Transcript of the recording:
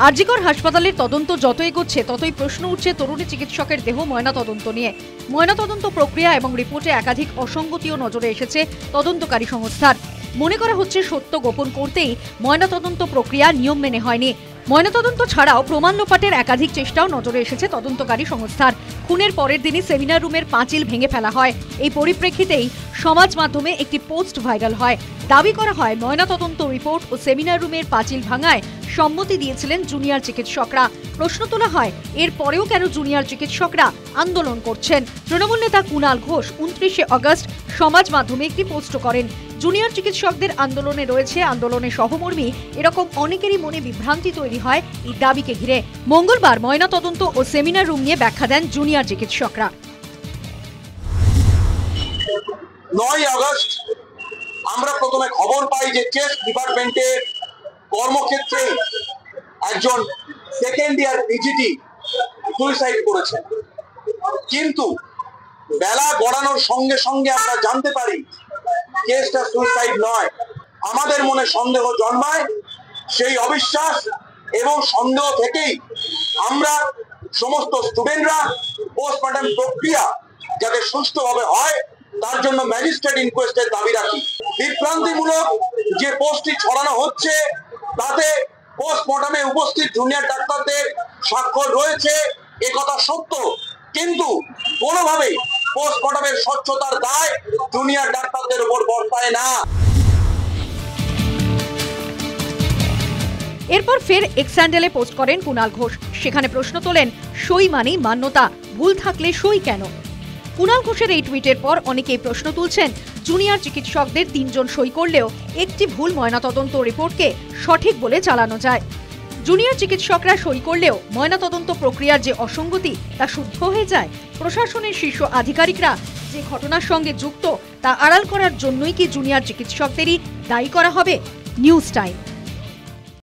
আরজিকর হাসপাতালের তদন্ত যত এগোচ্ছে ততই প্রশ্ন উঠছে তরুণী চিকিৎসকের দেহ ময়নাতদন্ত নিয়ে। ময়নাতদন্ত প্রক্রিয়া এবং রিপোর্টে একাধিক অসঙ্গতিও নজরে এসেছে তদন্তকারী সংস্থার। মনে করা হচ্ছে সত্য গোপন করতেই ময়নাতদন্ত প্রক্রিয়া নিয়ম মেনে হয়নি। ময়নাতদন্ত ছাড়াও প্রমাণ লোপাটের একাধিক চেষ্টাও নজরে এসেছে তদন্তকারী সংস্থার। খুনের পরের দিনই সেমিনার রুমের পাঁচিল ভেঙে ফেলা হয়। এই পরিপ্রেক্ষিতেই সমাজ মাধ্যমে একটি পোস্ট ভাইরাল হয়। দাবি করা হয় ময়নাতদন্ত রিপোর্ট ও সেমিনার রুমের পাঁচিল ভাঙায় সম্মতি দিয়েছিলেন জুনিয়র চিকিৎসকরা। প্রশ্ন তোলা হয় এর পরেও কেন জুনিয়র চিকিৎসকরা আন্দোলন করছেন। তৃণমূল নেতা কুণাল ঘোষ 29শে আগস্ট সমাজ মাধ্যমে একটি পোস্ট করেন। জুনিয়র চিকিৎসকদের আন্দোলনে রয়েছে আন্দোলনের সহমর্মী, এরকম অনেকেরই মনে বিভ্রান্তি তৈরি হয় এই দাবিকে ঘিরে। মঙ্গলবার ময়নাতদন্ত ও সেমিনার রুম নিয়ে ব্যাখ্যা দেন জুনিয়র চিকিৎসকরা। 9 আগস্ট আমরা প্রথমে খবর পাই যে চেস্ট ডিপার্টমেন্টের কর্মক্ষেত্রে একজন সেকেন্ড ইয়ার পিজিটি সুইসাইড করেছেন। কিন্তু বেলা গড়ানোর সঙ্গে সঙ্গে আমরা জানতে পারি কেসটা সুইসাইড নয়। আমাদের মনে সন্দেহ জন্মায়। সেই অবিশ্বাস এবং সন্দেহ থেকেই আমরা সমস্ত স্টুডেন্টরা পোস্টমর্টম প্রক্রিয়া যাতে সুষ্ঠুভাবে হয় তার জন্য ম্যাজিস্ট্রেট ইনকোয়েস্টের দাবি রাখি। বিভ্রান্তিমূলক যে পোস্টটি ছড়ানো হচ্ছে তাতে পোস্টমর্টমে উপস্থিত জুনিয়র ডাক্তারদের স্বাক্ষর রয়েছে, একথা সত্য, কিন্তু কোনোভাবেই পোস্টমর্টমের স্বচ্ছতার দায় জুনিয়র ডাক্তারদের উপর বর্তায় না। এরপর ফের এক্স হ্যান্ডেলে পোস্ট করেন কুণাল ঘোষ। সেখানে প্রশ্ন তোলেন সই মানেই মান্যতা, ভুল থাকলে সই কেন? কুণাল ঘোষের এই টুইটের পর অনেকেই প্রশ্ন তুলছেন জুনিয়র চিকিৎসকদের 3 জন সই করলেও একটি ভুল ময়নাতদন্ত রিপোর্টকে সঠিক বলে চালানো যায়। জুনিয়র চিকিৎসকরা সই করলেও ময়নাতদন্ত প্রক্রিয়ার যে অসঙ্গতি তা শুদ্ধ হয়ে যায়। প্রশাসনের শীর্ষ আধিকারিকরা যে ঘটনার সঙ্গে যুক্ত তা আড়াল করার জন্যই কি জুনিয়র চিকিৎসকদেরই দায়ী করা হবে? News time.